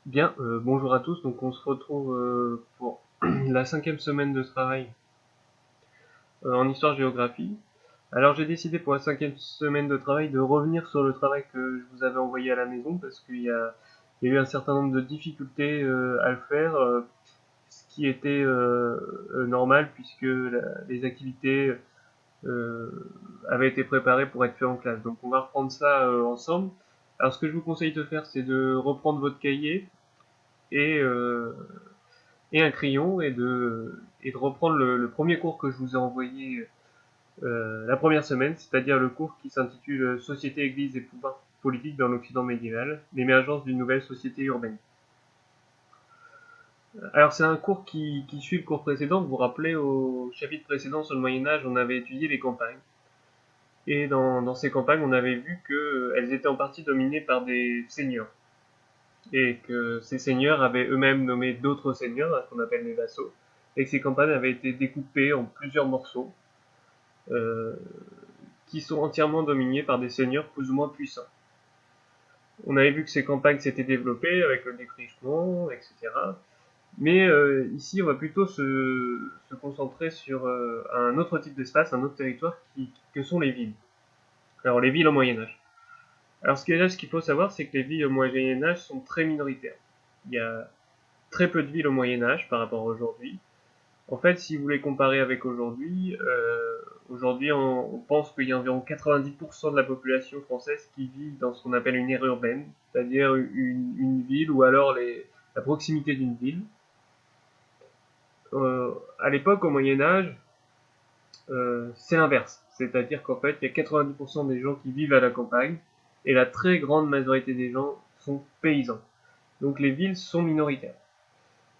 Bien, bonjour à tous. Donc on se retrouve pour la 5e semaine de travail en histoire-géographie. Alors j'ai décidé pour la 5e semaine de travail de revenir sur le travail que je vous avais envoyé à la maison parce qu'il y a eu un certain nombre de difficultés à le faire, ce qui était normal puisque les activités euh, avaient été préparées pour être faites en classe. Donc on va reprendre ça ensemble. Alors ce que je vous conseille de faire, c'est de reprendre votre cahier et un crayon et de reprendre le premier cours que je vous ai envoyé la première semaine, c'est-à-dire le cours qui s'intitule Société, Église et pouvoir politique dans l'Occident médiéval, l'émergence d'une nouvelle société urbaine. Alors c'est un cours qui suit le cours précédent. Vous vous rappelez, au chapitre précédent sur le Moyen-Âge, on avait étudié les campagnes. Et dans ces campagnes, on avait vu qu'elles étaient en partie dominées par des seigneurs. Et que ces seigneurs avaient eux-mêmes nommé d'autres seigneurs, ce qu'on appelle les vassaux, et que ces campagnes avaient été découpées en plusieurs morceaux, euh, qui sont entièrement dominés par des seigneurs plus ou moins puissants. On avait vu que ces campagnes s'étaient développées avec le défrichement, etc. Mais ici, on va plutôt se concentrer sur un autre type d'espace, un autre territoire, que sont les villes. Alors les villes au Moyen-Âge. Alors ce qu'il faut savoir, c'est que les villes au Moyen-Âge sont très minoritaires. Il y a très peu de villes au Moyen-Âge par rapport à aujourd'hui. En fait, si vous voulez comparer avec aujourd'hui, aujourd'hui on pense qu'il y a environ 90% de la population française qui vit dans ce qu'on appelle une aire urbaine, c'est-à-dire une ville ou alors la proximité d'une ville. À l'époque, au Moyen Âge, c'est l'inverse, c'est-à-dire qu'en fait, il y a 90% des gens qui vivent à la campagne et la très grande majorité des gens sont paysans. Donc les villes sont minoritaires.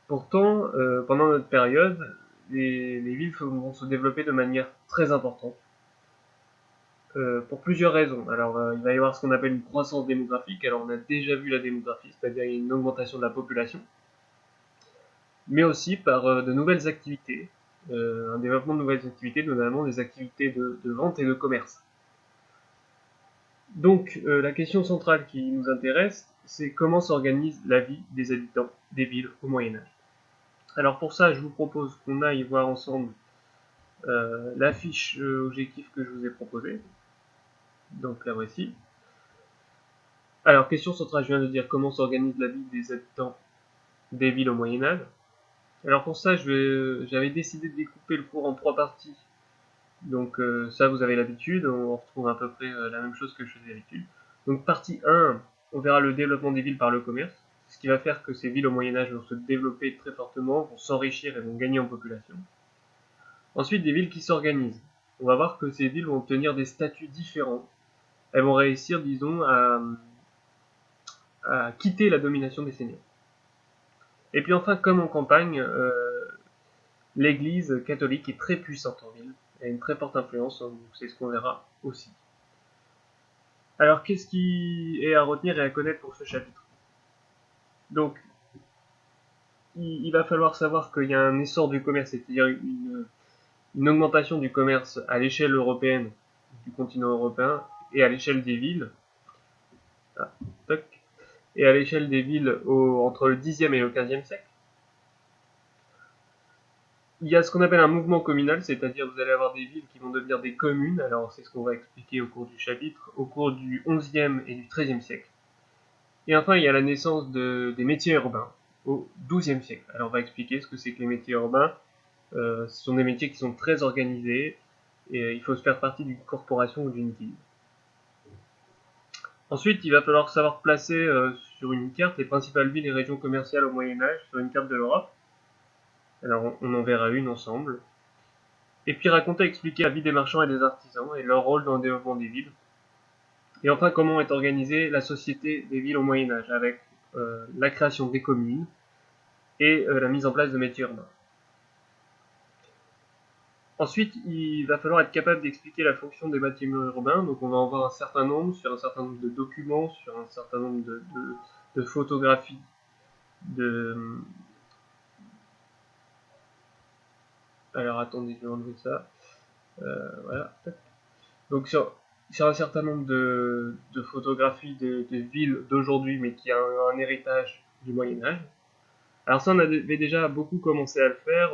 Pourtant, pendant notre période, les villes vont se développer de manière très importante, pour plusieurs raisons. Alors, il va y avoir ce qu'on appelle une croissance démographique. Alors, on a déjà vu la démographie, c'est-à-dire il y a une augmentation de la population, mais aussi par de nouvelles activités, un développement de nouvelles activités, notamment des activités de vente et de commerce. Donc, la question centrale qui nous intéresse, c'est comment s'organise la vie des habitants des villes au Moyen Âge. Alors pour ça, je vous propose qu'on aille voir ensemble la fiche objectif que je vous ai proposée. Donc la voici. Alors, question centrale, je viens de dire comment s'organise la vie des habitants des villes au Moyen-Âge. Alors pour ça, j'avais décidé de découper le cours en 3 parties. Donc ça, vous avez l'habitude, on retrouve à peu près la même chose que je faisais d'habitude. Donc partie 1, on verra le développement des villes par le commerce, ce qui va faire que ces villes au Moyen-Âge vont se développer très fortement, vont s'enrichir et vont gagner en population. Ensuite, des villes qui s'organisent. On va voir que ces villes vont obtenir des statuts différents. Elles vont réussir, disons, à quitter la domination des seigneurs. Et puis enfin, comme en campagne, l'église catholique est très puissante en ville, elle a une très forte influence, c'est ce qu'on verra aussi. Alors qu'est-ce qui est à retenir et à connaître pour ce chapitre? Donc, il va falloir savoir qu'il y a un essor du commerce, c'est-à-dire une augmentation du commerce à l'échelle européenne, du continent européen, et à l'échelle des villes, ah, toc, et à l'échelle des villes entre le Xe et le XVe siècle. Il y a ce qu'on appelle un mouvement communal, c'est-à-dire vous allez avoir des villes qui vont devenir des communes, alors c'est ce qu'on va expliquer au cours du chapitre, au cours du XIe et du XIIIe siècle. Et enfin, il y a la naissance des métiers urbains au XIIe siècle. Alors on va expliquer ce que c'est que les métiers urbains. Ce sont des métiers qui sont très organisés et il faut se faire partie d'une corporation ou d'une ville. Ensuite, il va falloir savoir placer sur une carte les principales villes et régions commerciales au Moyen-Âge sur une carte de l'Europe. Alors on en verra une ensemble. Et puis raconter et expliquer la vie des marchands et des artisans et leur rôle dans le développement des villes. Et enfin, comment est organisée la société des villes au Moyen-Âge, avec la création des communes et la mise en place de métiers urbains. Ensuite, il va falloir être capable d'expliquer la fonction des bâtiments urbains, donc on va en voir un certain nombre, sur un certain nombre de documents, sur un certain nombre de photographies, de... Alors attendez, je vais enlever ça. Voilà. Donc sur un certain nombre de photographies de villes d'aujourd'hui, mais qui a un héritage du Moyen-Âge. Alors ça, on avait déjà beaucoup commencé à le faire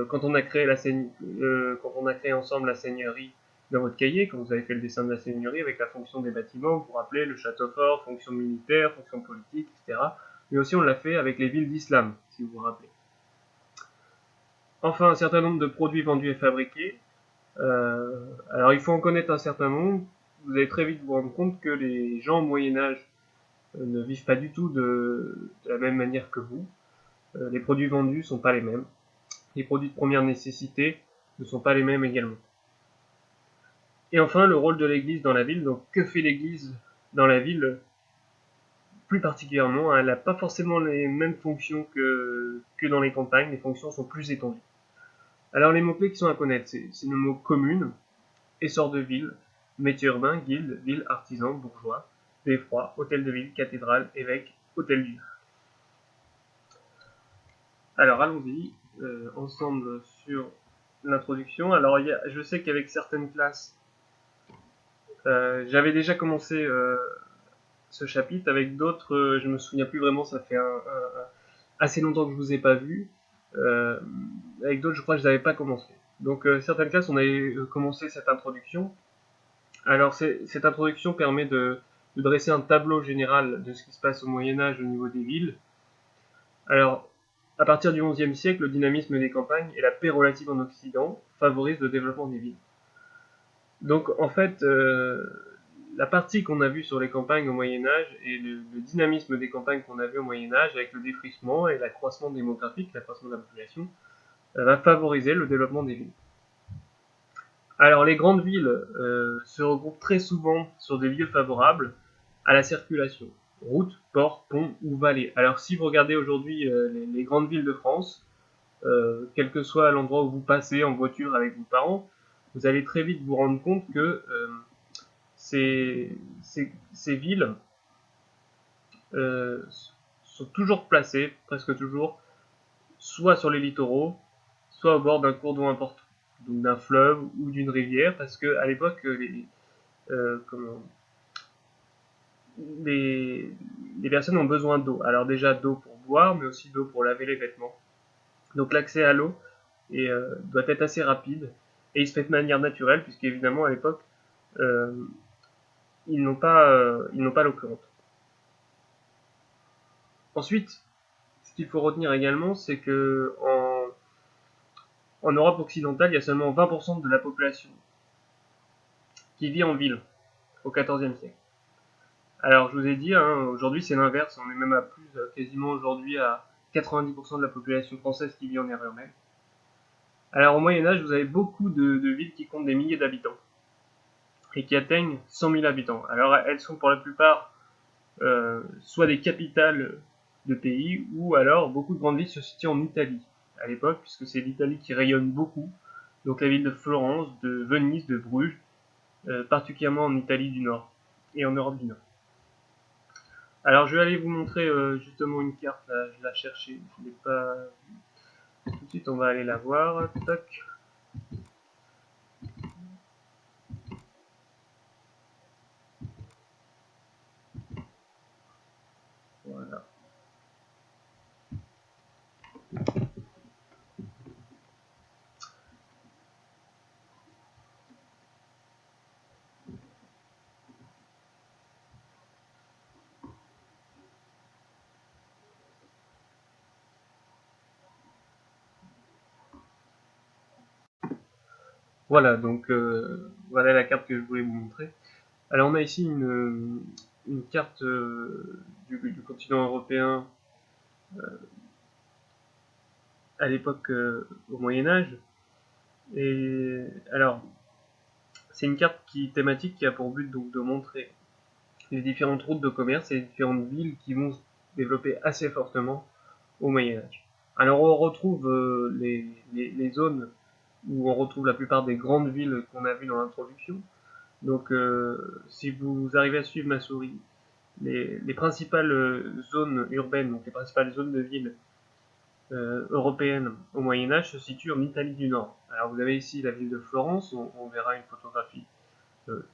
quand on a créé quand on a créé ensemble la seigneurie dans votre cahier, quand vous avez fait le dessin de la seigneurie avec la fonction des bâtiments, pour rappeler le château fort, fonction militaire, fonction politique, etc. Mais aussi on l'a fait avec les villes d'islam, si vous vous rappelez. Enfin, un certain nombre de produits vendus et fabriqués. Alors il faut en connaître un certain nombre. Vous allez très vite vous rendre compte que les gens au Moyen-Âge ne vivent pas du tout de la même manière que vous. Les produits vendus ne sont pas les mêmes. Les produits de première nécessité ne sont pas les mêmes également. Et enfin, le rôle de l'Église dans la ville. Donc, que fait l'Église dans la ville plus particulièrement? Elle n'a pas forcément les mêmes fonctions que dans les campagnes. Les fonctions sont plus étendues. Alors, les mots-clés qui sont à connaître, c'est le mot commune, essor de ville, métier urbain, guilde, ville, artisan, bourgeois, beffroi, hôtel de ville, cathédrale, évêque, hôtel-dieu. Alors, allons-y ensemble sur l'introduction. Alors, je sais qu'avec certaines classes, j'avais déjà commencé ce chapitre. Avec d'autres, je me souviens plus vraiment, ça fait assez longtemps que je vous ai pas vu. Avec d'autres, je crois que je n'avais pas commencé. Donc certaines classes, on avait commencé cette introduction. Alors cette introduction permet de dresser un tableau général de ce qui se passe au Moyen-Âge au niveau des villes. Alors, à partir du XIe siècle, le dynamisme des campagnes et la paix relative en Occident favorisent le développement des villes. Donc en fait, la partie qu'on a vue sur les campagnes au Moyen-Âge et le dynamisme des campagnes qu'on a vu au Moyen-Âge avec le défrichement et l'accroissement démographique, l'accroissement de la population, va favoriser le développement des villes. Alors les grandes villes se regroupent très souvent sur des lieux favorables à la circulation, routes, ports, ponts ou vallées. Alors si vous regardez aujourd'hui les grandes villes de France, quel que soit l'endroit où vous passez en voiture avec vos parents, vous allez très vite vous rendre compte que ces villes euh, sont toujours placées, presque toujours, soit sur les littoraux, soit au bord d'un cours d'eau important, donc d'un fleuve ou d'une rivière, parce que à l'époque, les personnes ont besoin d'eau. Alors déjà d'eau pour boire, mais aussi d'eau pour laver les vêtements. Donc l'accès à l'eau doit être assez rapide, et il se fait de manière naturelle, puisqu'évidemment à l'époque, euh, ils n'ont pas l'eau courante. Ensuite, ce qu'il faut retenir également, c'est que en Europe occidentale, il y a seulement 20% de la population qui vit en ville au XIVe siècle. Alors, je vous ai dit, aujourd'hui c'est l'inverse, on est même à plus, quasiment aujourd'hui à 90% de la population française qui vit en aire urbaine. Alors, au Moyen-Âge, vous avez beaucoup de villes qui comptent des milliers d'habitants et qui atteignent 100 000 habitants. Alors, elles sont pour la plupart soit des capitales de pays, ou alors beaucoup de grandes villes se situent en Italie à l'époque, puisque c'est l'Italie qui rayonne beaucoup. Donc la ville de Florence, de Venise, de Bruges, particulièrement en Italie du Nord et en Europe du Nord. Alors je vais aller vous montrer justement une carte, là, je la cherchais, je ne l'ai pas vue. Tout de suite on va aller la voir, toc. Voilà. Voilà, donc voilà la carte que je voulais vous montrer. Alors on a ici une carte du continent européen à l'époque au Moyen-Âge. Et alors, c'est une carte thématique qui a pour but donc de montrer les différentes routes de commerce et les différentes villes qui vont se développer assez fortement au Moyen-Âge. Alors on retrouve les zones où on retrouve la plupart des grandes villes qu'on a vues dans l'introduction. Donc si vous arrivez à suivre ma souris, les principales zones urbaines, donc les principales zones de villes européennes au Moyen-Âge se situent en Italie du Nord. Alors vous avez ici la ville de Florence, on verra une photographie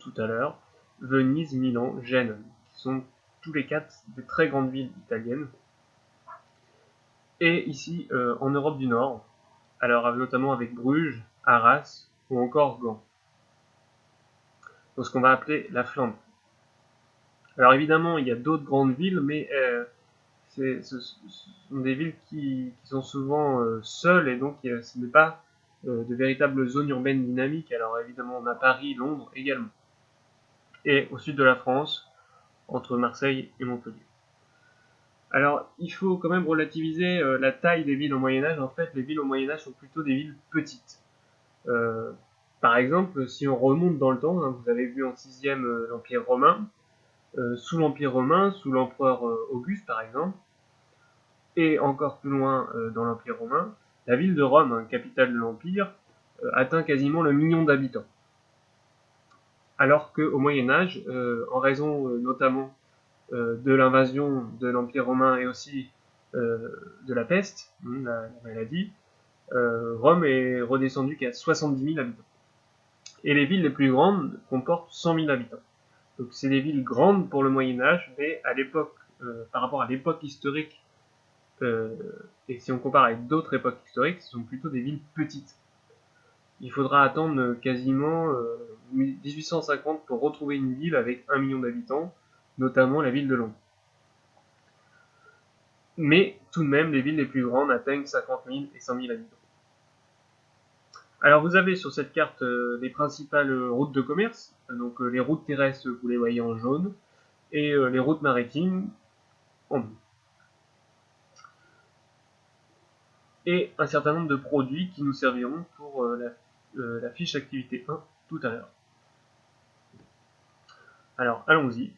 tout à l'heure, Venise, Milan, Gênes, qui sont tous les quatre des très grandes villes italiennes. Et ici, en Europe du Nord, alors notamment avec Bruges, Arras ou encore Gand. Donc ce qu'on va appeler la Flandre. Alors évidemment, il y a d'autres grandes villes, mais ce sont des villes qui sont souvent seules, et donc ce n'est pas de véritables zones urbaines dynamiques. Alors évidemment, on a Paris, Londres également. Et au sud de la France, entre Marseille et Montpellier. Alors, il faut quand même relativiser la taille des villes au Moyen-Âge. En fait, les villes au Moyen-Âge sont plutôt des villes petites. Par exemple, si on remonte dans le temps, hein, vous avez vu en 6e l'Empire romain, sous l'Empire romain, sous l'empereur Auguste par exemple, et encore plus loin dans l'Empire romain, la ville de Rome, hein, capitale de l'Empire, atteint quasiment le million d'habitants. Alors qu'au Moyen-Âge, en raison notamment de l'invasion de l'Empire romain et aussi de la peste, la maladie, Rome est redescendue qu'à 70 000 habitants. Et les villes les plus grandes comportent 100 000 habitants. Donc c'est des villes grandes pour le Moyen-Âge, mais à l'époque, par rapport à l'époque historique, et si on compare avec d'autres époques historiques, ce sont plutôt des villes petites. Il faudra attendre quasiment 1850 pour retrouver une ville avec 1 million d'habitants, notamment la ville de Londres. Mais tout de même, les villes les plus grandes atteignent 50 000 et 100 000 habitants. Alors vous avez sur cette carte les principales routes de commerce, donc les routes terrestres, vous les voyez en jaune, et les routes maritimes en bleu. Et un certain nombre de produits qui nous serviront pour la fiche activité 1 tout à l'heure. Alors allons-y.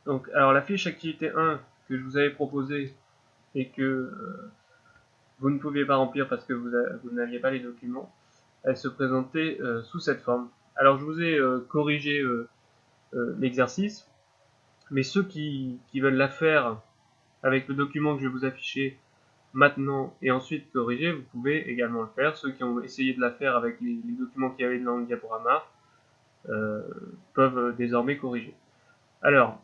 Donc, alors la fiche activité 1 que je vous avais proposée et que vous ne pouviez pas remplir parce que vous n'aviez pas les documents, elle se présentait sous cette forme. Alors je vous ai corrigé l'exercice, mais ceux qui veulent la faire avec le document que je vais vous afficher maintenant et ensuite corriger, vous pouvez également le faire. Ceux qui ont essayé de la faire avec les documents qu'il y avait dans le diaporama peuvent désormais corriger. Alors,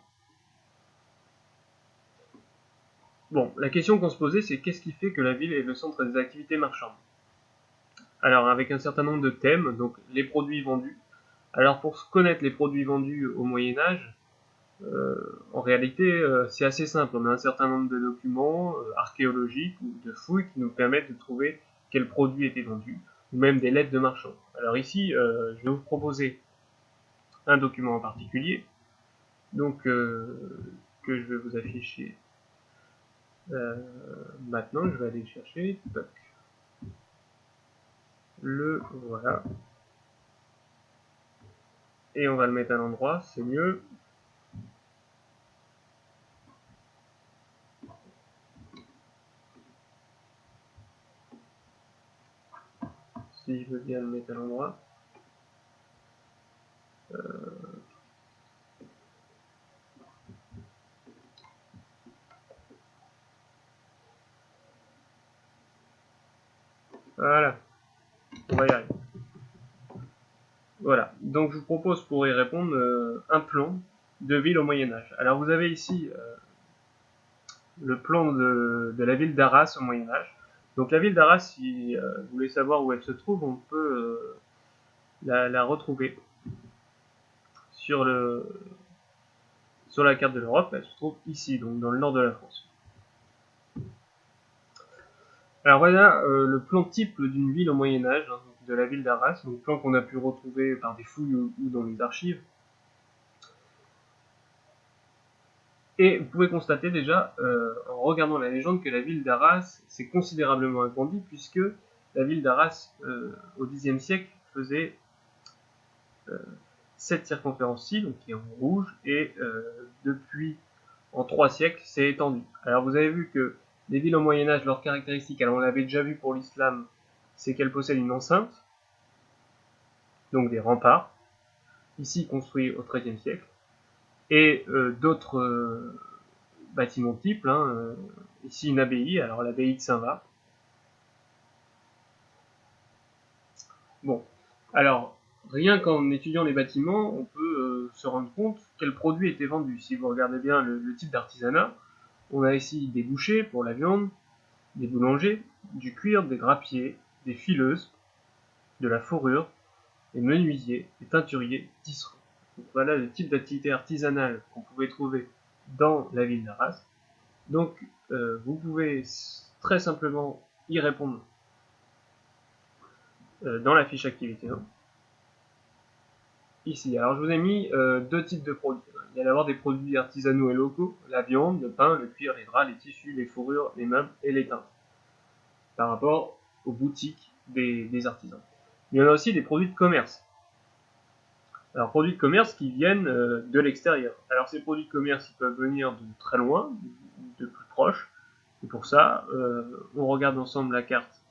bon, la question qu'on se posait, c'est qu'est-ce qui fait que la ville est le centre des activités marchandes? Alors, avec un certain nombre de thèmes, donc les produits vendus. Alors, pour connaître les produits vendus au Moyen-Âge, en réalité, c'est assez simple. On a un certain nombre de documents archéologiques ou de fouilles qui nous permettent de trouver quels produits étaient vendus, ou même des lettres de marchands. Alors ici, je vais vous proposer un document en particulier, donc que je vais vous afficher maintenant. Je vais aller chercher. Toc. Le voilà. Et on va le mettre à l'endroit, c'est mieux. Si je veux bien le mettre à l'endroit. Voilà, on va y arriver. Voilà, donc je vous propose pour y répondre un plan de ville au Moyen-Âge. Alors vous avez ici le plan de la ville d'Arras au Moyen-Âge. Donc la ville d'Arras, si vous voulez savoir où elle se trouve, on peut la retrouver sur la carte de l'Europe. Elle se trouve ici, donc dans le nord de la France. Alors voilà le plan type d'une ville au Moyen-Âge, hein, de la ville d'Arras, donc plan qu'on a pu retrouver par des fouilles ou dans les archives. Et vous pouvez constater déjà, en regardant la légende, que la ville d'Arras s'est considérablement agrandie, puisque la ville d'Arras, au Xe siècle, faisait 7 circonférences-ci, donc qui est en rouge, et depuis, en 3 siècles, c'est étendu. Alors vous avez vu que les villes au Moyen-Âge, leurs caractéristiques, alors on l'avait déjà vu pour l'islam, c'est qu'elles possèdent une enceinte, donc des remparts, ici construits au XIIIe siècle, et d'autres bâtiments types, hein, ici une abbaye, alors l'abbaye de Saint-Va. Bon, Alors, rien qu'en étudiant les bâtiments, on peut se rendre compte quels produits étaient vendus. Si vous regardez bien le type d'artisanat, on a ici des bouchers pour la viande, des boulangers, du cuir, des grappiers, des fileuses, de la fourrure, des menuisiers, des teinturiers, tisserands. Donc voilà le type d'activité artisanale qu'on pouvait trouver dans la ville d'Arras. Donc vous pouvez très simplement y répondre dans la fiche activité 1. Ici, alors je vous ai mis deux types de produits. Il y a d'abord des produits artisanaux et locaux, la viande, le pain, le cuir, les draps, les tissus, les fourrures, les meubles et les teintes, par rapport aux boutiques des artisans. Il y en a aussi des produits de commerce. Alors, produits de commerce qui viennent de l'extérieur. Alors, ces produits de commerce, ils peuvent venir de très loin, de plus proche. Et pour ça, on regarde ensemble la carte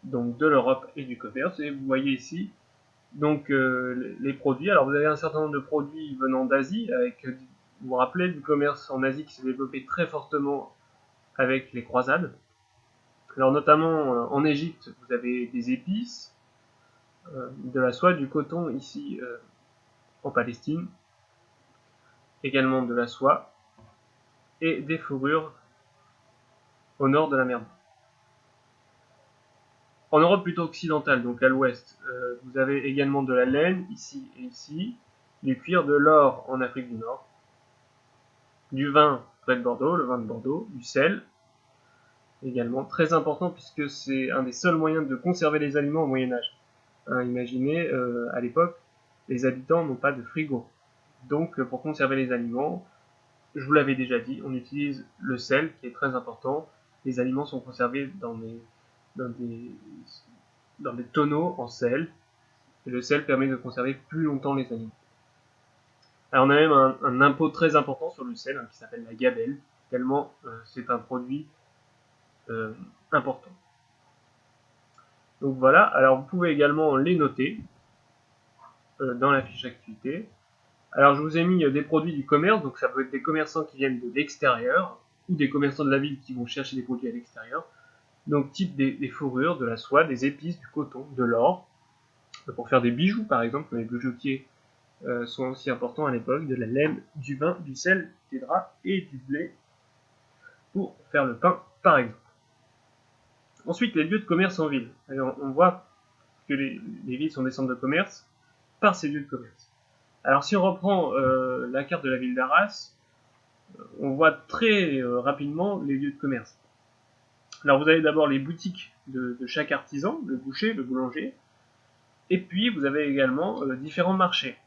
donc de l'Europe et du commerce. Et vous voyez ici donc les produits. Alors, vous avez un certain nombre de produits venant d'Asie, avec, vous vous rappelez, du commerce en Asie qui s'est développé très fortement avec les croisades. Alors, notamment en Égypte, vous avez des épices, de la soie, du coton ici en Palestine, également de la soie et des fourrures au nord de la mer. En Europe plutôt occidentale, donc à l'ouest, vous avez également de la laine ici et ici, du cuir, de l'or en Afrique du Nord, du vin près de Bordeaux, le vin de Bordeaux, du sel également, très important puisque c'est un des seuls moyens de conserver les aliments au Moyen-Âge. Imaginez, à l'époque, les habitants n'ont pas de frigo. Donc, pour conserver les aliments, je vous l'avais déjà dit, on utilise le sel qui est très important. Les aliments sont conservés dans des, dans des tonneaux en sel. Et le sel permet de conserver plus longtemps les aliments. Alors on a même un impôt très important sur le sel qui s'appelle la gabelle, tellement c'est un produit euh, important. Donc voilà, alors vous pouvez également les noter dans la fiche activité. Alors je vous ai mis des produits du commerce, donc ça peut être des commerçants qui viennent de l'extérieur, ou des commerçants de la ville qui vont chercher des produits à l'extérieur. Donc type des fourrures, de la soie, des épices, du coton, de l'or, pour faire des bijoux par exemple, les bijoutiers sont aussi importants à l'époque, de la laine, du vin, du sel, des draps et du blé pour faire le pain par exemple. Ensuite, les lieux de commerce en ville. Alors, on voit que les villes sont des centres de commerce par ces lieux de commerce. Alors si on reprend la carte de la ville d'Arras, on voit très rapidement les lieux de commerce. Alors vous avez d'abord les boutiques de chaque artisan, le boucher, le boulanger, et puis vous avez également différents marchés.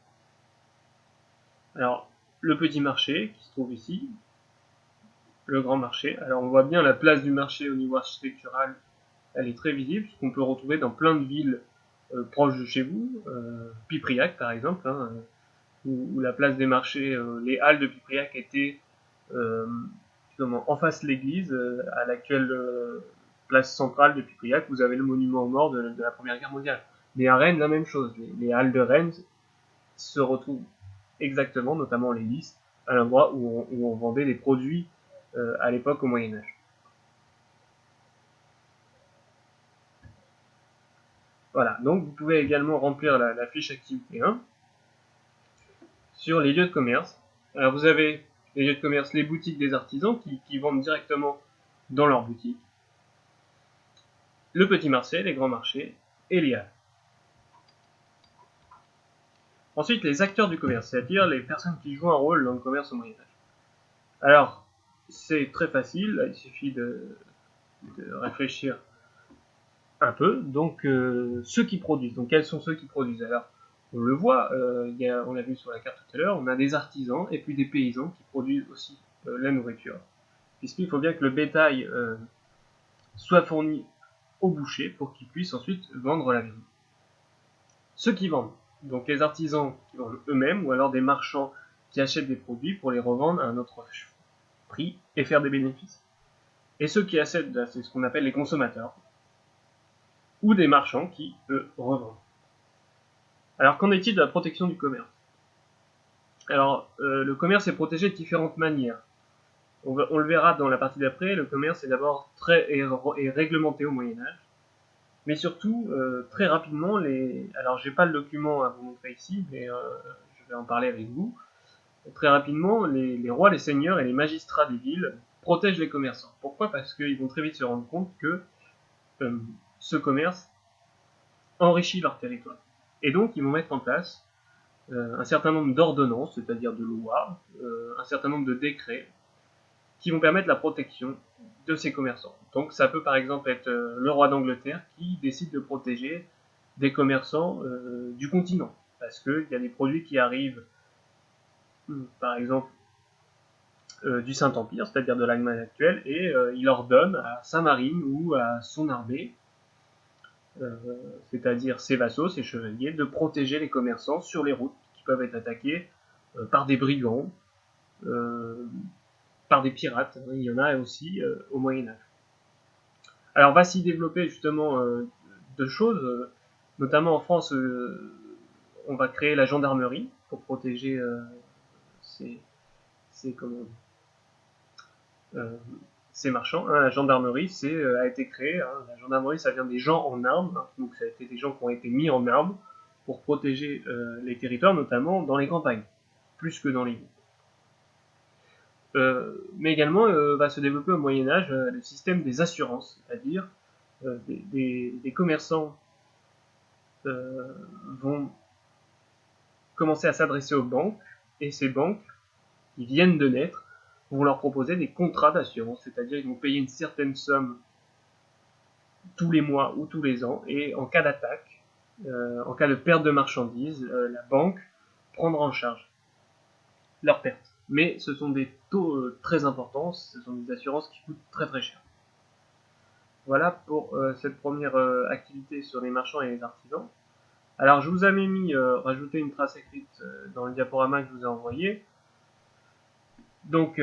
Alors le petit marché qui se trouve ici, le grand marché. Alors on voit bien la place du marché au niveau architectural, elle est très visible, ce qu'on peut retrouver dans plein de villes proches de chez vous, Pipriac par exemple, où la place des marchés, les halles de Pipriac étaient en face de l'église, à l'actuelle place centrale de Pipriac, vous avez le monument aux morts de la Première Guerre mondiale. Mais à Rennes, la même chose. Les halles de Rennes se retrouvent exactement, notamment les listes, à l'endroit où on vendait des produits à l'époque au Moyen-Âge. Voilà, donc vous pouvez également remplir la fiche activité 1 sur les lieux de commerce. Alors vous avez les lieux de commerce, les boutiques des artisans qui vendent directement dans leur boutique, le petit marché, les grands marchés et les halles. Ensuite, les acteurs du commerce, c'est-à-dire les personnes qui jouent un rôle dans le commerce au Moyen-Âge. Alors, c'est très facile, il suffit de réfléchir un peu. Donc, ceux qui produisent. Donc, quels sont ceux qui produisent? Alors, on le voit, on l'a vu sur la carte tout à l'heure, on a des artisans et puis des paysans qui produisent aussi la nourriture. Puisqu'il faut bien que le bétail soit fourni au boucher pour qu'il puisse ensuite vendre la viande. Ceux qui vendent, donc les artisans qui vendent eux-mêmes, ou alors des marchands qui achètent des produits pour les revendre à un autre prix et faire des bénéfices. Et ceux qui achètent, c'est ce qu'on appelle les consommateurs, ou des marchands qui, eux, revendent. Alors qu'en est-il de la protection du commerce? Alors, le commerce est protégé de différentes manières. On le verra dans la partie d'après, le commerce est d'abord très réglementé au Moyen-Âge. Mais surtout, très rapidement, alors j'ai pas le document à vous montrer ici, mais je vais en parler avec vous. Très rapidement, les rois, les seigneurs et les magistrats des villes protègent les commerçants. Pourquoi? Parce qu'ils vont très vite se rendre compte que euh, ce commerce enrichit leur territoire. Et donc, ils vont mettre en place un certain nombre d'ordonnances, c'est-à-dire de lois, un certain nombre de décrets, qui vont permettre la protection de ces commerçants. Donc ça peut par exemple être le roi d'Angleterre qui décide de protéger des commerçants du continent, parce qu'il y a des produits qui arrivent, par exemple, du Saint-Empire, c'est-à-dire de l'Allemagne actuelle, et il ordonne à Saint-Marin ou à son armée, c'est-à-dire ses vassaux, ses chevaliers, de protéger les commerçants sur les routes qui peuvent être attaqués par des brigands, euh, par des pirates. Il y en a aussi au Moyen-Âge. Alors va s'y développer justement deux choses, notamment en France, on va créer la gendarmerie pour protéger ces, ces, comment, euh, ces marchands. Hein, la gendarmerie a été créée, hein, la gendarmerie ça vient des gens en armes, hein, donc ça a été des gens qui ont été mis en armes pour protéger les territoires, notamment dans les campagnes, plus que dans les villes. Mais également va se développer au Moyen-Âge le système des assurances, c'est-à-dire des commerçants vont commencer à s'adresser aux banques, et ces banques, qui viennent de naître, vont leur proposer des contrats d'assurance, c'est-à-dire ils vont payer une certaine somme tous les mois ou tous les ans, et en cas d'attaque, en cas de perte de marchandises, la banque prendra en charge leur perte. Mais ce sont des taux très importants, ce sont des assurances qui coûtent très très cher. Voilà pour cette première activité sur les marchands et les artisans. Alors je vous avais mis rajouter une trace écrite dans le diaporama que je vous ai envoyé. Donc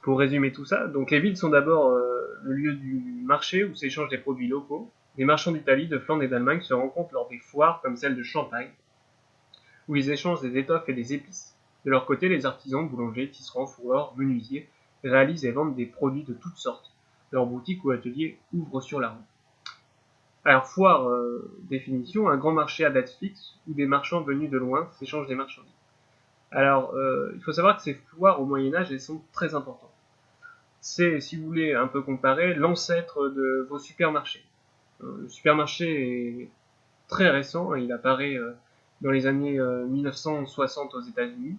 pour résumer tout ça, donc les villes sont d'abord le lieu du marché où s'échangent des produits locaux. Les marchands d'Italie, de Flandre et d'Allemagne se rencontrent lors des foires comme celle de Champagne, où ils échangent des étoffes et des épices. De leur côté, les artisans, boulangers, tisserands, fourreurs, menuisiers réalisent et vendent des produits de toutes sortes. Leurs boutiques ou ateliers ouvrent sur la rue. Alors foire, définition, un grand marché à date fixe où des marchands venus de loin s'échangent des marchandises. Alors, il faut savoir que ces foires au Moyen-Âge, elles sont très importantes. C'est, si vous voulez un peu comparer, l'ancêtre de vos supermarchés. Le supermarché est très récent, il apparaît dans les années 1960 aux États-Unis,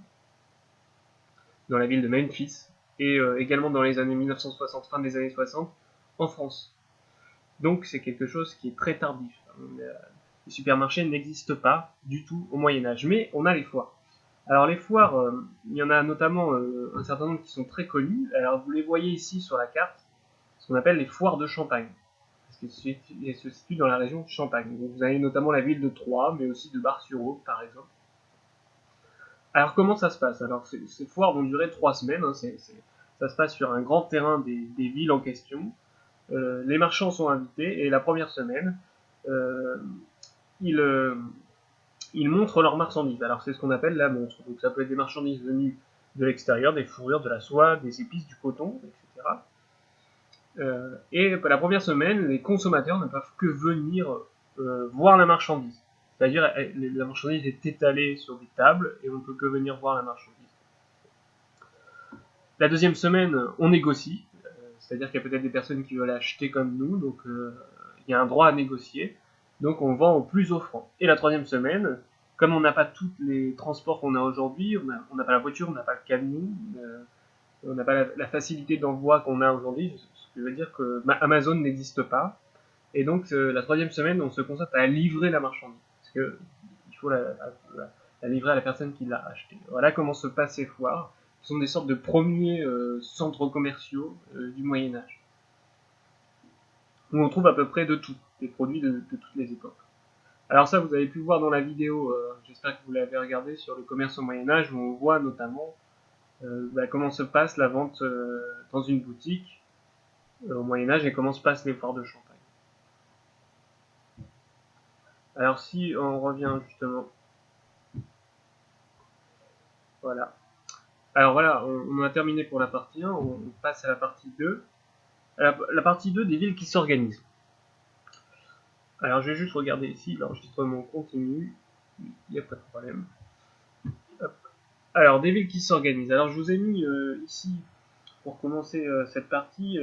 dans la ville de Memphis, et également dans les années 1960, fin des années 60, en France. Donc c'est quelque chose qui est très tardif. Les supermarchés n'existent pas du tout au Moyen-Âge, mais on a les foires. Alors les foires, il y en a notamment un certain nombre qui sont très connus. Alors vous les voyez ici sur la carte, ce qu'on appelle les foires de Champagne, parce qu'elles se situent dans la région de Champagne. Donc, vous avez notamment la ville de Troyes, mais aussi de Bar-sur-Aube, par exemple. Alors comment ça se passe? Alors ces foires vont durer 3 semaines, hein, ça se passe sur un grand terrain des villes en question. Les marchands sont invités, et la première semaine, euh, ils, ils montrent leurs marchandises. Alors c'est ce qu'on appelle la montre. Donc ça peut être des marchandises venues de l'extérieur, des fourrures, de la soie, des épices, du coton, etc. Et la première semaine, les consommateurs ne peuvent que venir voir la marchandise. C'est-à-dire la marchandise est étalée sur des tables et on ne peut que venir voir la marchandise. La deuxième semaine, on négocie. C'est-à-dire qu'il y a peut-être des personnes qui veulent acheter comme nous, donc il y a un droit à négocier. Donc on vend au plus offrant. Et la troisième semaine, comme on n'a pas tous les transports qu'on a aujourd'hui, on n'a pas la voiture, on n'a pas le camion, on n'a pas la facilité d'envoi qu'on a aujourd'hui, ce qui veut dire que Amazon n'existe pas. Et donc la troisième semaine, on se concentre à livrer la marchandise. Parce que il faut la livrer à la personne qui l'a acheté. Voilà comment se passent ces foires. Ce sont des sortes de premiers centres commerciaux du Moyen-Âge, où on trouve à peu près de tout, des produits de toutes les époques. Alors ça, vous avez pu voir dans la vidéo, j'espère que vous l'avez regardé, sur le commerce au Moyen-Âge, où on voit notamment comment se passe la vente dans une boutique au Moyen-Âge et comment se passent les foires de Champagne. Alors si on revient justement, voilà. Alors voilà, on a terminé pour la partie 1, on passe à la partie 2. La partie 2 des villes qui s'organisent. Alors je vais juste regarder ici, l'enregistrement continue, il n'y a pas de problème. Hop. Alors des villes qui s'organisent. Alors je vous ai mis ici, pour commencer cette partie,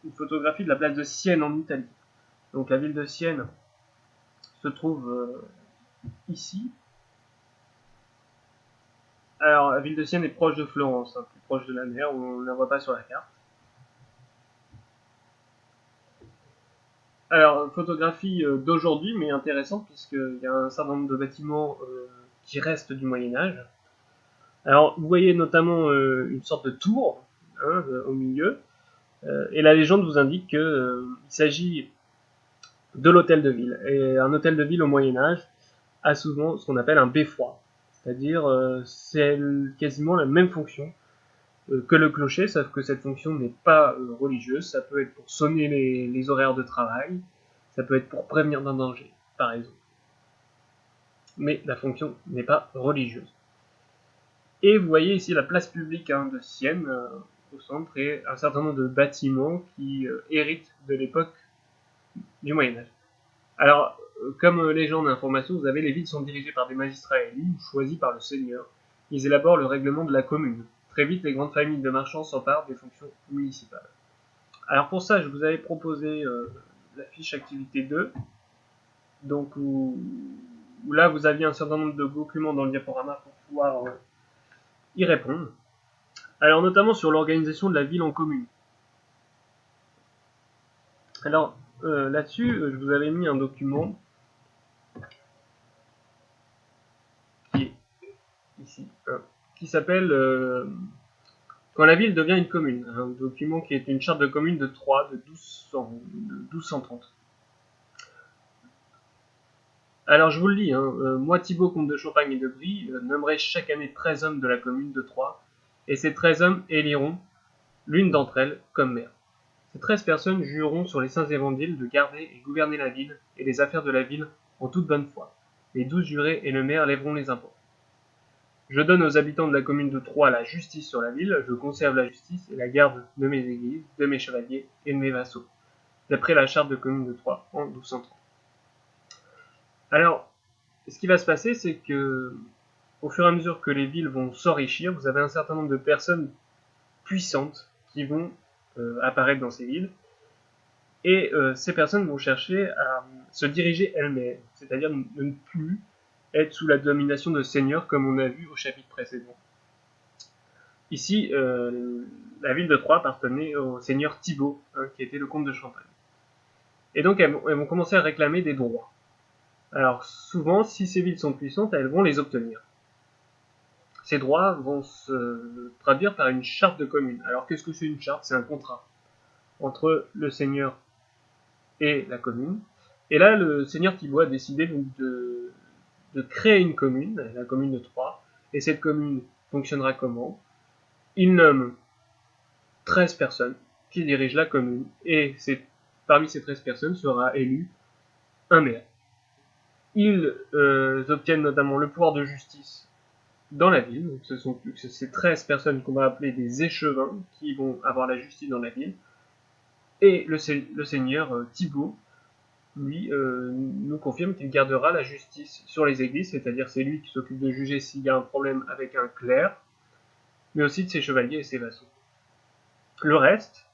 une photographie de la place de Sienne en Italie. Donc la ville de Sienne se trouve ici. Alors la ville de Sienne est proche de Florence, plus proche de la mer, on ne la voit pas sur la carte. Alors, photographie d'aujourd'hui, mais intéressante, puisqu'il y a un certain nombre de bâtiments qui restent du Moyen-Âge. Alors, vous voyez notamment une sorte de tour au milieu, et la légende vous indique qu'il s'agit de l'hôtel de ville. Et un hôtel de ville au Moyen-Âge a souvent ce qu'on appelle un beffroi, c'est-à-dire c'est quasiment la même fonction que le clocher, sauf que cette fonction n'est pas religieuse. Ça peut être pour sonner les horaires de travail, ça peut être pour prévenir d'un danger, par exemple. Mais la fonction n'est pas religieuse. Et vous voyez ici la place publique de Sienne, au centre, et un certain nombre de bâtiments qui héritent de l'époque du Moyen-Âge. Alors, comme légende d'information, vous avez les villes sont dirigées par des magistrats élus ou choisis par le seigneur. Ils élaborent le règlement de la commune. Très vite, les grandes familles de marchands s'emparent des fonctions municipales. Alors pour ça, je vous avais proposé la fiche activité 2, donc où là vous aviez un certain nombre de documents dans le diaporama pour pouvoir y répondre. Alors notamment sur l'organisation de la ville en commune. Alors là-dessus, je vous avais mis un document qui est ici, qui s'appelle Quand la ville devient une commune, un document qui est une charte de commune de Troyes de 1230. Alors je vous le lis, moi Thibaut, comte de Champagne et de Brie, nommerai chaque année 13 hommes de la commune de Troyes, et ces 13 hommes éliront l'une d'entre elles comme maire. Ces 13 personnes jureront sur les saints évangiles de garder et gouverner la ville et les affaires de la ville en toute bonne foi. Les 12 jurés et le maire lèveront les impôts. Je donne aux habitants de la commune de Troyes la justice sur la ville, je conserve la justice et la garde de mes églises, de mes chevaliers et de mes vassaux, d'après la charte de commune de Troyes en 1230. Alors, ce qui va se passer, c'est que, au fur et à mesure que les villes vont s'enrichir, vous avez un certain nombre de personnes puissantes qui vont apparaître dans ces villes, et ces personnes vont chercher à se diriger elles-mêmes, c'est-à-dire de ne plus être sous la domination de seigneurs comme on a vu au chapitre précédent. Ici, la ville de Troyes appartenait au seigneur Thibaut, qui était le comte de Champagne. Et donc elles vont commencer à réclamer des droits. Alors souvent, si ces villes sont puissantes, elles vont les obtenir. Ces droits vont se traduire par une charte de commune. Alors qu'est-ce que c'est une charte? C'est un contrat entre le seigneur et la commune. Et là, le seigneur Thibaut a décidé de créer une commune, la commune de Troyes. Et cette commune fonctionnera comment? Il nomme 13 personnes qui dirigent la commune. Et parmi ces 13 personnes sera élu un maire. Ils obtiennent notamment le pouvoir de justice dans la ville. Donc ce sont ces 13 personnes qu'on va appeler des échevins qui vont avoir la justice dans la ville. Et le seigneur Thibaut, lui, nous confirme qu'il gardera la justice sur les églises, c'est-à-dire c'est lui qui s'occupe de juger s'il y a un problème avec un clerc, mais aussi de ses chevaliers et ses vassaux. Le reste,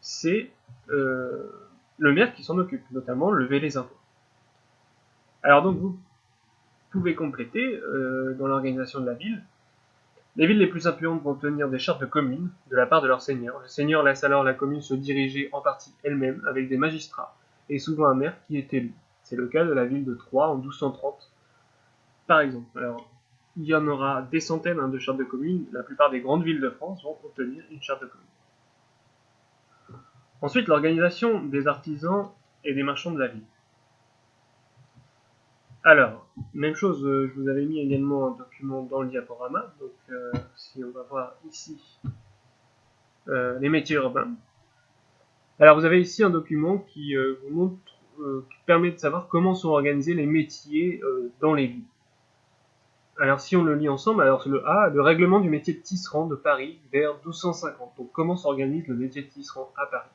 c'est le maire qui s'en occupe, notamment lever les impôts. Alors donc vous pouvez compléter dans l'organisation de la ville. Les villes les plus influentes vont obtenir des chartes de commune de la part de leur seigneur. Le seigneur laisse alors la commune se diriger en partie elle-même avec des magistrats et souvent un maire qui est élu. C'est le cas de la ville de Troyes en 1230, par exemple. Alors, il y en aura des centaines de chartes de communes. La plupart des grandes villes de France vont obtenir une charte de commune. Ensuite, l'organisation des artisans et des marchands de la ville. Alors, même chose, je vous avais mis également un document dans le diaporama. Donc, si on va voir ici les métiers urbains. Alors, vous avez ici un document qui vous montre, qui permet de savoir comment sont organisés les métiers dans les villes. Alors, si on le lit ensemble, alors le A, le règlement du métier de tisserand de Paris vers 1250. Donc, comment s'organise le métier de tisserand à Paris?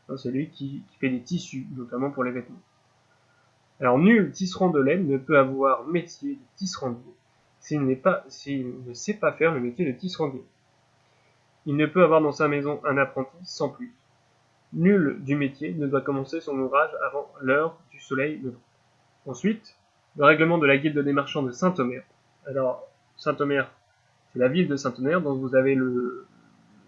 C'est celui qui fait des tissus, notamment pour les vêtements. Alors nul tisserand de laine ne peut avoir métier de tisserandier s'il ne sait pas faire le métier de tisserandier. Il ne peut avoir dans sa maison un apprenti sans plus. Nul du métier ne doit commencer son ouvrage avant l'heure du soleil levant. Ensuite, le règlement de la guilde des marchands de Saint-Omer. Alors, Saint-Omer, c'est la ville de Saint-Omer dont vous avez le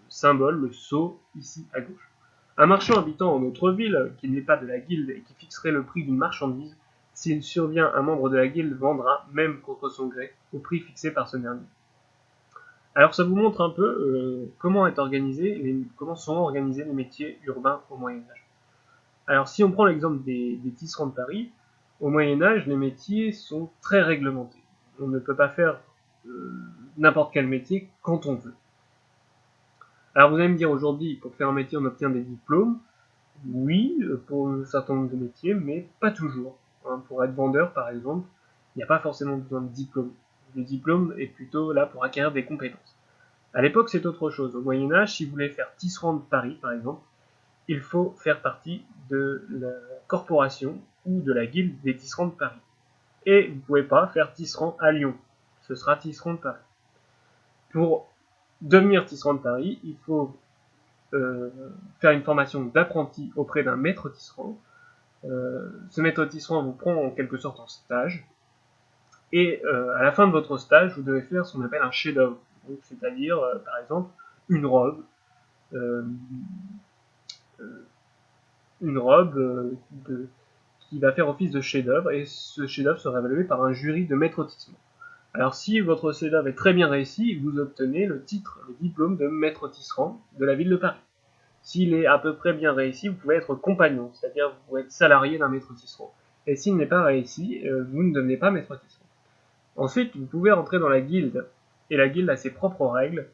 symbole, le sceau, ici à gauche. Un marchand habitant en notre ville, qui n'est pas de la guilde et qui fixerait le prix d'une marchandise, s'il survient un membre de la guilde, vendra, même contre son gré, au prix fixé par ce dernier. Alors ça vous montre un peu comment sont organisés les métiers urbains au Moyen-Âge. Alors si on prend l'exemple des tisserands de Paris, au Moyen-Âge, les métiers sont très réglementés. On ne peut pas faire n'importe quel métier quand on veut. Alors vous allez me dire aujourd'hui, pour faire un métier, on obtient des diplômes. Oui, pour un certain nombre de métiers, mais pas toujours. Pour être vendeur, par exemple, il n'y a pas forcément besoin de diplôme. Le diplôme est plutôt là pour acquérir des compétences. À l'époque, c'est autre chose. Au Moyen-Âge, si vous voulez faire tisserand de Paris, par exemple, il faut faire partie de la corporation ou de la guilde des tisserands de Paris. Et vous ne pouvez pas faire tisserand à Lyon. Ce sera tisserand de Paris. Pour devenir tisserand de Paris, il faut faire une formation d'apprenti auprès d'un maître tisserand. Ce maître tisserand vous prend en quelque sorte en stage. Et à la fin de votre stage, vous devez faire ce qu'on appelle un chef-d'œuvre. C'est-à-dire, par exemple, une robe, euh, qui va faire office de chef-d'œuvre, et ce chef-d'œuvre sera évalué par un jury de maître tisserand. Alors si votre chef-d'œuvre est très bien réussi, vous obtenez le titre, le diplôme de maître tisserand de la ville de Paris. S'il est à peu près bien réussi, vous pouvez être compagnon, c'est-à-dire vous pouvez être salarié d'un maître tisserand. Et s'il n'est pas réussi, vous ne devenez pas maître tisserand. Ensuite, vous pouvez rentrer dans la guilde, et la guilde a ses propres règles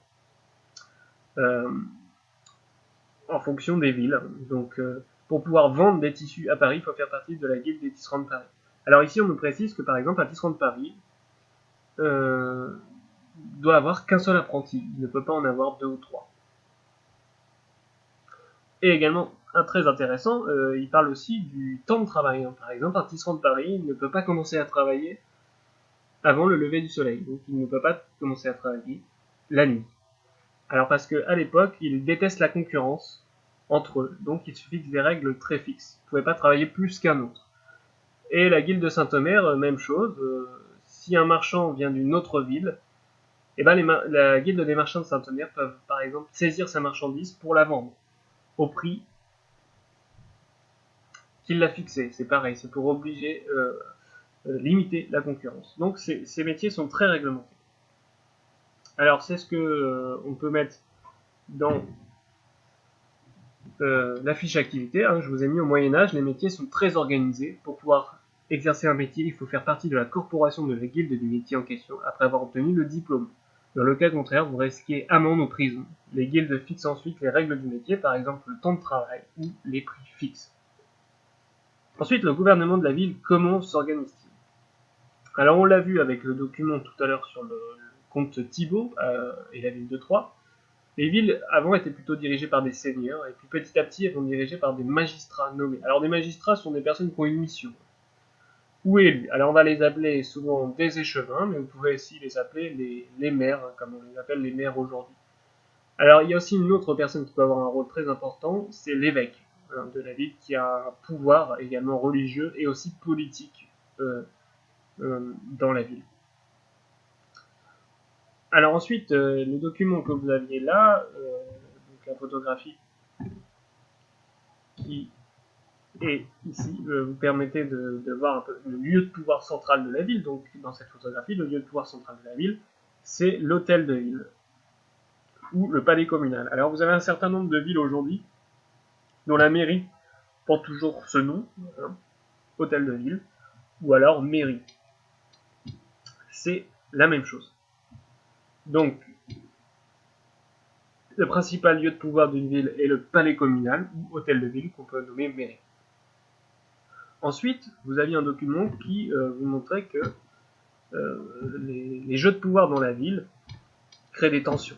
euh, en fonction des villes. Donc, pour pouvoir vendre des tissus à Paris, il faut faire partie de la guilde des tisserands de Paris. Alors ici, on nous précise que par exemple, un tisserand de Paris doit avoir qu'un seul apprenti. Il ne peut pas en avoir 2 ou 3. Et également, un très intéressant, il parle aussi du temps de travail. Par exemple, un tisserand de Paris ne peut pas commencer à travailler avant le lever du soleil. Donc il ne peut pas commencer à travailler la nuit. Alors parce qu'à l'époque, ils détestent la concurrence entre eux, donc ils se fixent des règles très fixes. Ils ne pouvaient pas travailler plus qu'un autre. Et la guilde de Saint-Omer, même chose. Si un marchand vient d'une autre ville, eh ben la guilde des marchands de Saint-Omer peuvent par exemple saisir sa marchandise pour la vendre au prix qu'il l'a fixé. C'est pareil, c'est pour limiter la concurrence. Donc ces métiers sont très réglementés. Alors c'est ce que on peut mettre dans la fiche activité. Je vous ai mis au Moyen-Âge, les métiers sont très organisés. Pour pouvoir exercer un métier, il faut faire partie de la corporation de la guilde du métier en question après avoir obtenu le diplôme. Dans le cas contraire, vous risquez amende ou prison. Les guildes fixent ensuite les règles du métier, par exemple le temps de travail ou les prix fixes. Ensuite, le gouvernement de la ville, comment s'organise-t-il? Alors on l'a vu avec le document tout à l'heure sur le comte Thibaut et la ville de Troyes. Les villes avant étaient plutôt dirigées par des seigneurs, et puis petit à petit elles sont dirigées par des magistrats nommés. Alors des magistrats sont des personnes qui ont une mission, ou élus. Alors on va les appeler souvent des échevins, mais vous pouvez aussi les appeler les maires, comme on les appelle les maires aujourd'hui. Alors il y a aussi une autre personne qui peut avoir un rôle très important, c'est l'évêque de la ville, qui a un pouvoir également religieux et aussi politique dans la ville. Alors ensuite, le document que vous aviez là, donc la photographie qui est ici, vous permettez de voir un peu le lieu de pouvoir central de la ville. Donc dans cette photographie, le lieu de pouvoir central de la ville, c'est l'hôtel de ville ou le palais communal. Alors vous avez un certain nombre de villes aujourd'hui dont la mairie porte toujours ce nom, hôtel de ville, ou alors mairie. C'est la même chose. Donc le principal lieu de pouvoir d'une ville est le palais communal ou hôtel de ville qu'on peut nommer mairie. Ensuite, vous aviez un document qui vous montrait que les jeux de pouvoir dans la ville créent des tensions.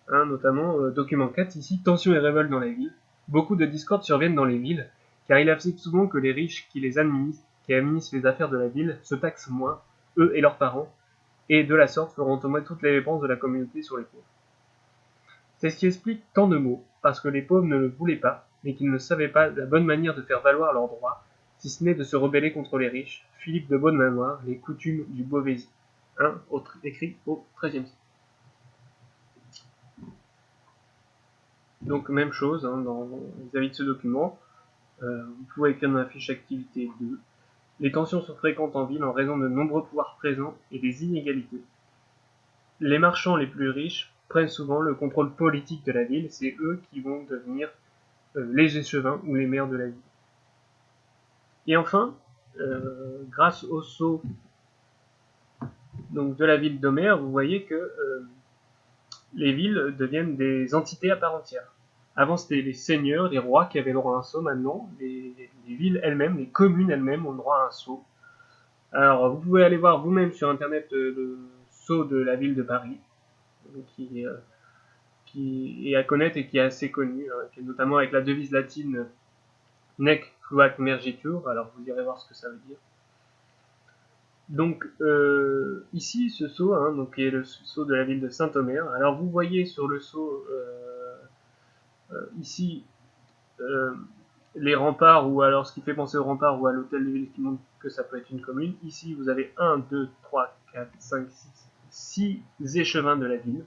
Notamment, document 4 ici, tensions et révoltes dans la ville. Beaucoup de discordes surviennent dans les villes, car il arrive souvent que les riches qui les administrent qui administrent les affaires de la ville, se taxent moins, eux et leurs parents, et de la sorte feront tomber toutes les dépenses de la communauté sur les pauvres. C'est ce qui explique tant de maux, parce que les pauvres ne le voulaient pas, mais qu'ils ne savaient pas la bonne manière de faire valoir leurs droits, si ce n'est de se rebeller contre les riches. Philippe de Beaune-Manoir, Les coutumes du Beauvaisis, écrit au XIIIe siècle. Donc même chose vis-à-vis de ce document, vous pouvez écrire dans la fiche activité 2. Les tensions sont fréquentes en ville en raison de nombreux pouvoirs présents et des inégalités. Les marchands les plus riches prennent souvent le contrôle politique de la ville, c'est eux qui vont devenir les échevins ou les maires de la ville. Et enfin, grâce au sceau donc, de la ville d'Homère, vous voyez que les villes deviennent des entités à part entière. Avant, c'était les seigneurs, les rois qui avaient le droit à un sceau. Maintenant, les villes elles-mêmes, les communes elles-mêmes ont le droit à un sceau. Alors, vous pouvez aller voir vous-même sur Internet le sceau de la ville de Paris, qui est à connaître et qui est assez connu, notamment avec la devise latine Nec fluat mergitur. Alors, vous irez voir ce que ça veut dire. Donc, ici, ce sceau, donc, qui est le sceau de la ville de Saint-Omer. Alors, vous voyez sur le sceau, ici, les remparts, ou alors ce qui fait penser aux remparts ou à l'hôtel de ville qui montre que ça peut être une commune. Ici, vous avez 1, 2, 3, 4, 5, 6 échevins de la ville.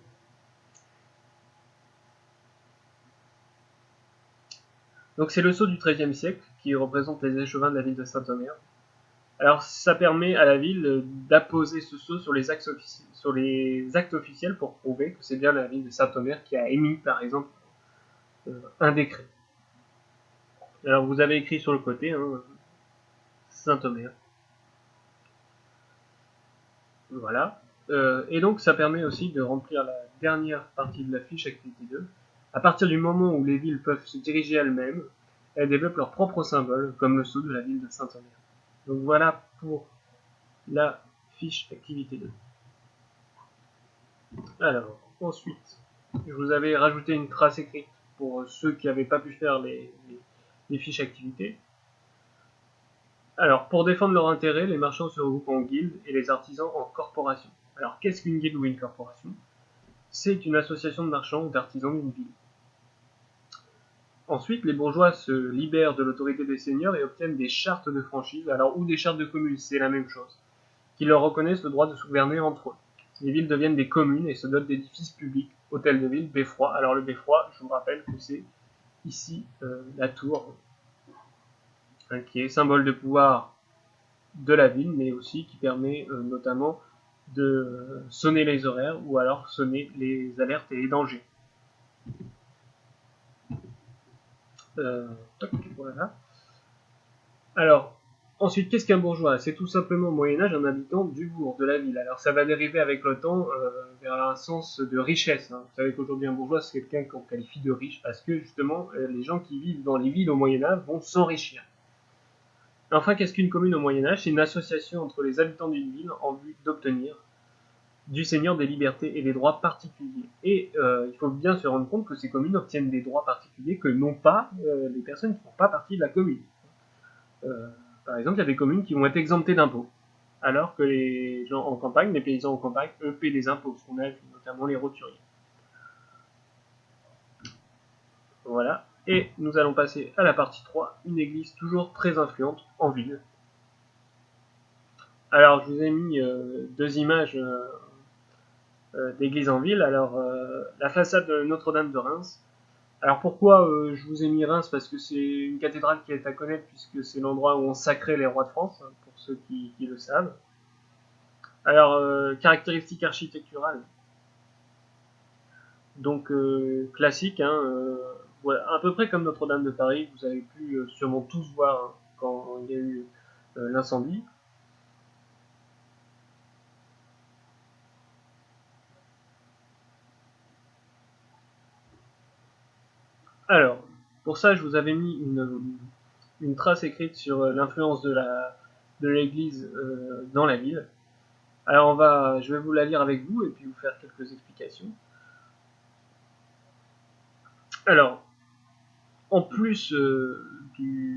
Donc c'est le sceau du XIIIe siècle qui représente les échevins de la ville de Saint-Omer. Alors ça permet à la ville d'apposer ce sceau sur les actes officiels pour prouver que c'est bien la ville de Saint-Omer qui a émis par exemple un décret. Alors vous avez écrit sur le côté Saint-Omer. Voilà. Et donc ça permet aussi de remplir la dernière partie de la fiche activité 2. À partir du moment où les villes peuvent se diriger elles-mêmes, elles développent leur propre symbole, comme le sceau de la ville de Saint-Omer. Donc voilà pour la fiche activité 2. Alors, ensuite, je vous avais rajouté une trace écrite pour ceux qui n'avaient pas pu faire les fiches activités. Alors, pour défendre leurs intérêts, les marchands se regroupent en guildes et les artisans en corporations. Alors, qu'est-ce qu'une guilde ou une corporation? C'est une association de marchands ou d'artisans d'une ville. Ensuite, les bourgeois se libèrent de l'autorité des seigneurs et obtiennent des chartes de franchise, alors ou des chartes de commune, c'est la même chose, qui leur reconnaissent le droit de se gouverner entre eux. Les villes deviennent des communes et se dotent d'édifices publics, hôtels de ville, beffrois. Alors le beffroi, je vous rappelle que c'est ici la tour, qui est symbole de pouvoir de la ville, mais aussi qui permet notamment de sonner les horaires ou alors sonner les alertes et les dangers. Voilà. Alors, ensuite, qu'est-ce qu'un bourgeois? C'est tout simplement au Moyen-Âge un habitant du bourg, de la ville. Alors ça va dériver avec le temps vers un sens de richesse. Vous savez qu'aujourd'hui un bourgeois c'est quelqu'un qu'on qualifie de riche parce que justement les gens qui vivent dans les villes au Moyen-Âge vont s'enrichir. Enfin, qu'est-ce qu'une commune au Moyen-Âge? C'est une association entre les habitants d'une ville en vue d'obtenir du seigneur des libertés et des droits particuliers. Et il faut bien se rendre compte que ces communes obtiennent des droits particuliers que n'ont pas les personnes qui ne font pas partie de la commune. Par exemple, il y a des communes qui vont être exemptées d'impôts, alors que les gens en campagne, les paysans en campagne, eux, paient des impôts, ce qu'on a vu, notamment les roturiers. Voilà. Et nous allons passer à la partie 3, une église toujours très influente en ville. Alors, je vous ai mis deux images d'églises en ville. Alors, la façade de Notre-Dame de Reims. Alors, pourquoi je vous ai mis Reims? Parce que c'est une cathédrale qui est à connaître, puisque c'est l'endroit où on sacrait les rois de France, pour ceux qui le savent. Alors, caractéristiques architecturales. Donc, classique, voilà, à peu près comme Notre-Dame de Paris, vous avez pu sûrement tous voir quand il y a eu l'incendie. Alors, pour ça, je vous avais mis une trace écrite sur l'influence de l'église dans la ville. Alors, je vais vous la lire avec vous et puis vous faire quelques explications. Alors, en plus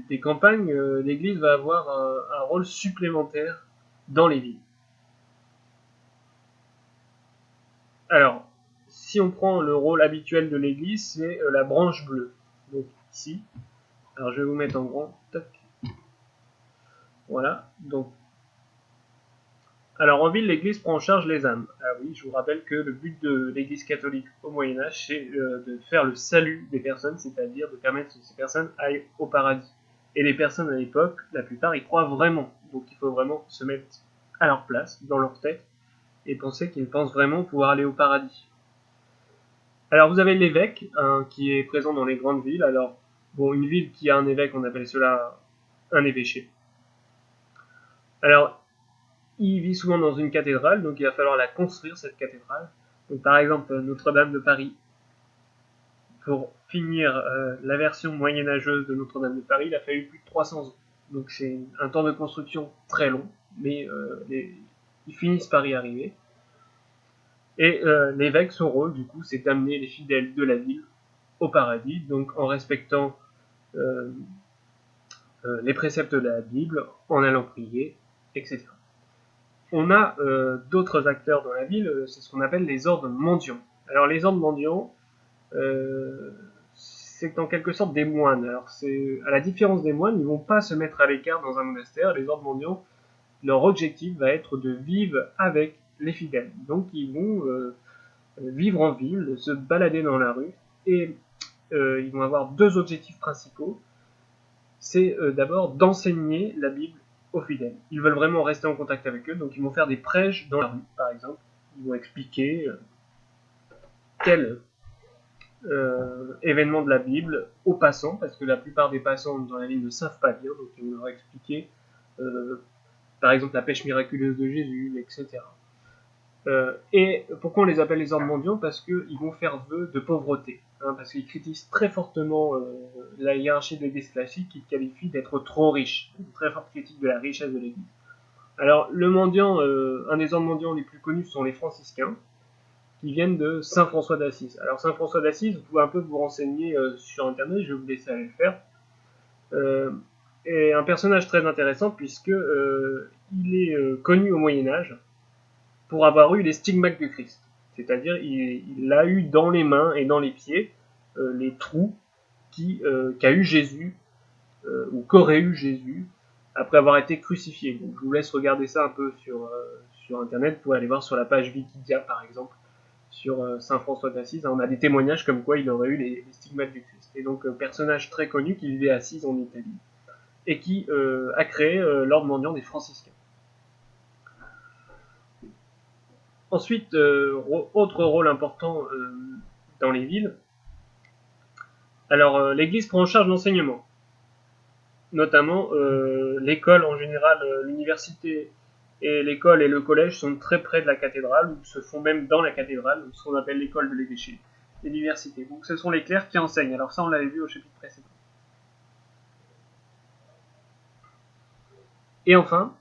des campagnes, l'Église va avoir un rôle supplémentaire dans les villes. Alors, si on prend le rôle habituel de l'Église, c'est la branche bleue. Donc ici, alors je vais vous mettre en grand. Tac. Voilà. Donc, alors en ville, l'Église prend en charge les âmes. Ah oui, je vous rappelle que le but de l'Église catholique au Moyen Âge, c'est de faire le salut des personnes, c'est-à-dire de permettre que ces personnes aillent au paradis. Et les personnes à l'époque, la plupart, y croient vraiment. Donc il faut vraiment se mettre à leur place, dans leur tête, et penser qu'ils pensent vraiment pouvoir aller au paradis. Alors vous avez l'évêque, hein, qui est présent dans les grandes villes. Alors, bon, une ville qui a un évêque, on appelle cela un évêché. Alors, il vit souvent dans une cathédrale, donc il va falloir la construire, cette cathédrale. Donc par exemple, Notre-Dame de Paris. Pour finir la version moyenâgeuse de Notre-Dame de Paris, il a fallu plus de 300 ans. Donc c'est un temps de construction très long, mais ils finissent par y arriver. Et l'évêque, son rôle, du coup, c'est d'amener les fidèles de la ville au paradis, donc en respectant les préceptes de la Bible, en allant prier, etc. On a d'autres acteurs dans la ville, c'est ce qu'on appelle les ordres mendiants. Alors les ordres mendiants, c'est en quelque sorte des moines. Alors c'est à la différence des moines, ils vont pas se mettre à l'écart dans un monastère. Les ordres mendiants, leur objectif va être de vivre avec les fidèles. Donc ils vont vivre en ville, se balader dans la rue, et ils vont avoir deux objectifs principaux. C'est d'abord d'enseigner la Bible aux fidèles. Ils veulent vraiment rester en contact avec eux, donc ils vont faire des prêches dans la rue, par exemple. Ils vont expliquer tel événement de la Bible aux passants, parce que la plupart des passants dans la ville ne savent pas lire, donc ils vont leur expliquer, par exemple, la pêche miraculeuse de Jésus, etc. Et pourquoi on les appelle les ordres mendiants? Parce qu'ils vont faire vœu de pauvreté, hein, parce qu'ils critiquent très fortement la hiérarchie de l'Église classique, qui qualifie d'être trop riche, une très forte critique de la richesse de l'Église. Alors, le mendiant, un des ordres mendiants les plus connus sont les franciscains, qui viennent de Saint François d'Assise. Alors Saint François d'Assise, vous pouvez un peu vous renseigner sur internet, je vais vous laisser aller le faire. Est un personnage très intéressant puisque il est connu au Moyen-Âge pour avoir eu les stigmates du Christ. C'est-à-dire il a eu dans les mains et dans les pieds les trous qu'a eu Jésus, ou qu'aurait eu Jésus, après avoir été crucifié. Donc je vous laisse regarder ça un peu sur internet, vous pouvez aller voir sur la page Wikipédia par exemple, sur Saint François d'Assise, on a des témoignages comme quoi il aurait eu les stigmates du Christ. Et donc, personnage très connu qui vivait à Assise en Italie, et qui a créé l'ordre mendiant des franciscains. Ensuite, autre rôle important dans les villes, alors l'Église prend en charge l'enseignement, notamment l'école en général, l'université et l'école et le collège sont très près de la cathédrale, ou se font même dans la cathédrale, ce qu'on appelle l'école de l'évêché, l'université. Donc ce sont les clercs qui enseignent. Alors ça, on l'avait vu au chapitre précédent. Et enfin,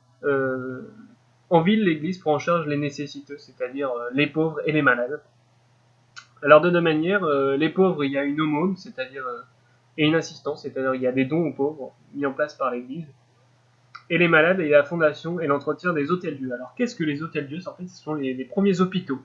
en ville, l'Église prend en charge les nécessiteux, c'est-à-dire les pauvres et les malades. Alors de deux manières, les pauvres, il y a une aumône, c'est-à-dire et une assistance, c'est-à-dire il y a des dons aux pauvres mis en place par l'Église. Et les malades, il y a la fondation et l'entretien des hôtels-dieux. Alors qu'est-ce que les hôtels-dieux? En fait, ce sont les premiers hôpitaux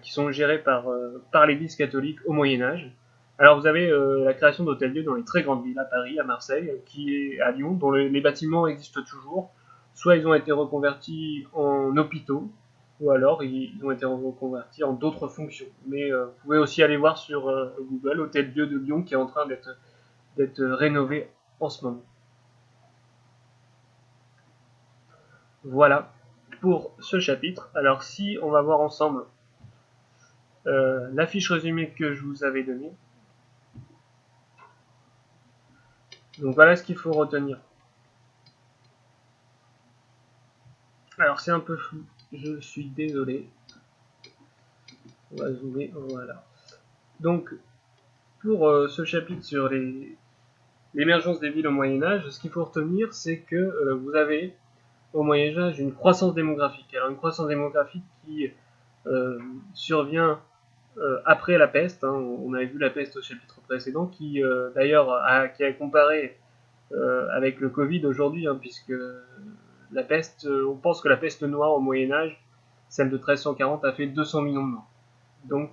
qui sont gérés par l'Église catholique au Moyen-Âge. Alors vous avez la création d'hôtels-dieux dans les très grandes villes, à Paris, à Marseille, qui est à Lyon, dont les bâtiments existent toujours. Soit ils ont été reconvertis en hôpitaux, ou alors ils ont été reconvertis en d'autres fonctions. Mais vous pouvez aussi aller voir sur Google Hôtel-Dieu de Lyon qui est en train d'être rénové en ce moment. Voilà pour ce chapitre. Alors si on va voir ensemble la fiche résumée que je vous avais donnée. Donc voilà ce qu'il faut retenir. Alors c'est un peu flou, je suis désolé. On va zoomer, voilà. Donc pour ce chapitre sur l'émergence des villes au Moyen-Âge, ce qu'il faut retenir, c'est que vous avez au Moyen-Âge une croissance démographique. Alors une croissance démographique qui survient après la peste. Hein, on avait vu la peste au chapitre précédent, qui d'ailleurs qui a comparé avec le Covid aujourd'hui, hein, puisque la peste, on pense que la peste noire au Moyen Âge, celle de 1340, a fait 200 millions de morts. Donc,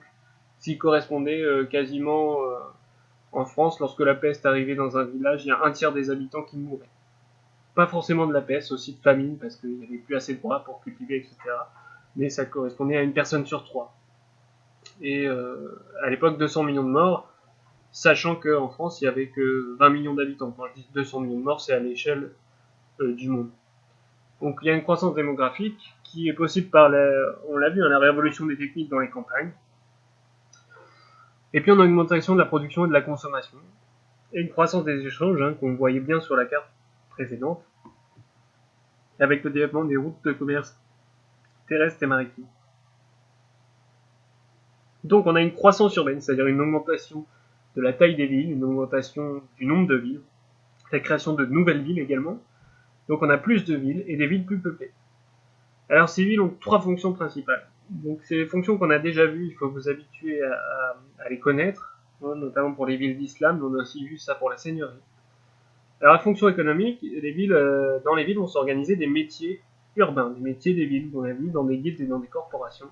s'il correspondait quasiment en France, lorsque la peste arrivait dans un village, il y a un tiers des habitants qui mouraient. Pas forcément de la peste, aussi de famine, parce qu'il n'y avait plus assez de droits pour cultiver, etc. Mais ça correspondait à une personne sur trois. Et à l'époque, 200 millions de morts, sachant qu'en France, il n'y avait que 20 millions d'habitants. Quand je dis 200 millions de morts, c'est à l'échelle du monde. Donc il y a une croissance démographique qui est possible on l'a vu, la révolution des techniques dans les campagnes. Et puis on a une augmentation de la production et de la consommation. Et une croissance des échanges, hein, qu'on voyait bien sur la carte précédente, avec le développement des routes de commerce terrestres et maritimes. Donc on a une croissance urbaine, c'est-à-dire une augmentation de la taille des villes, une augmentation du nombre de villes, la création de nouvelles villes également. Donc on a plus de villes et des villes plus peuplées. Alors ces villes ont trois fonctions principales. Donc c'est des fonctions qu'on a déjà vues, il faut vous habituer à les connaître, hein, notamment pour les villes d'islam, mais on a aussi vu ça pour la seigneurie. Alors la fonction économique, dans les villes vont s'organiser des métiers urbains, des métiers des villes, on a vu dans des guildes et dans des corporations.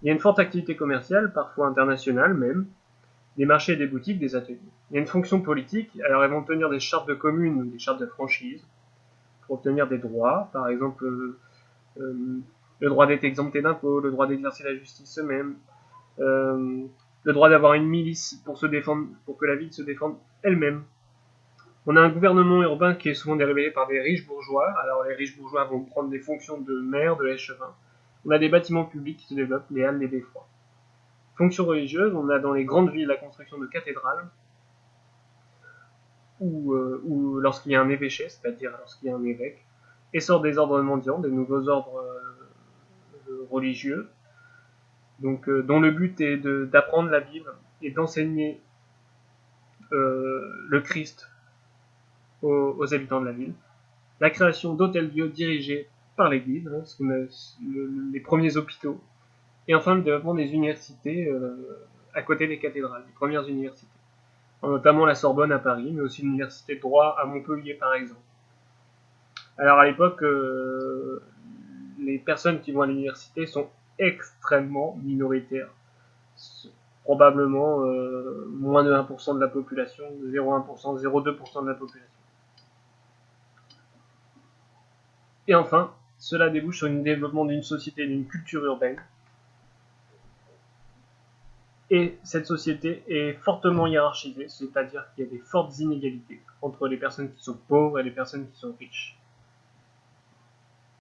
Il y a une forte activité commerciale, parfois internationale même, des marchés, des boutiques, des ateliers. Il y a une fonction politique, alors elles vont tenir des chartes de communes ou des chartes de franchise pour obtenir des droits, par exemple le droit d'être exempté d'impôts, le droit d'exercer la justice eux-mêmes, le droit d'avoir une milice pour se défendre, pour que la ville se défende elle-même. On a un gouvernement urbain qui est souvent dérivé par des riches bourgeois. Alors les riches bourgeois vont prendre des fonctions de maire, de échevin. On a des bâtiments publics qui se développent, les halles, les beffrois. Fonctions religieuses, on a dans les grandes villes la construction de cathédrales, ou lorsqu'il y a un évêché, c'est-à-dire lorsqu'il y a un évêque. Essor des ordres mendiants, des nouveaux ordres religieux, donc dont le but est d'apprendre la Bible et d'enseigner le Christ aux habitants de la ville. La création d'hôtels-dieux dirigés par l'Église, hein, les premiers hôpitaux, et enfin le développement des universités à côté des cathédrales, les premières universités, notamment la Sorbonne à Paris, mais aussi l'université de droit à Montpellier par exemple. Alors à l'époque, les personnes qui vont à l'université sont extrêmement minoritaires, probablement moins de 1% de la population, 0,1%, 0,2% de la population. Et enfin, cela débouche sur un développement d'une société et d'une culture urbaine. Et cette société est fortement hiérarchisée, c'est-à-dire qu'il y a des fortes inégalités entre les personnes qui sont pauvres et les personnes qui sont riches.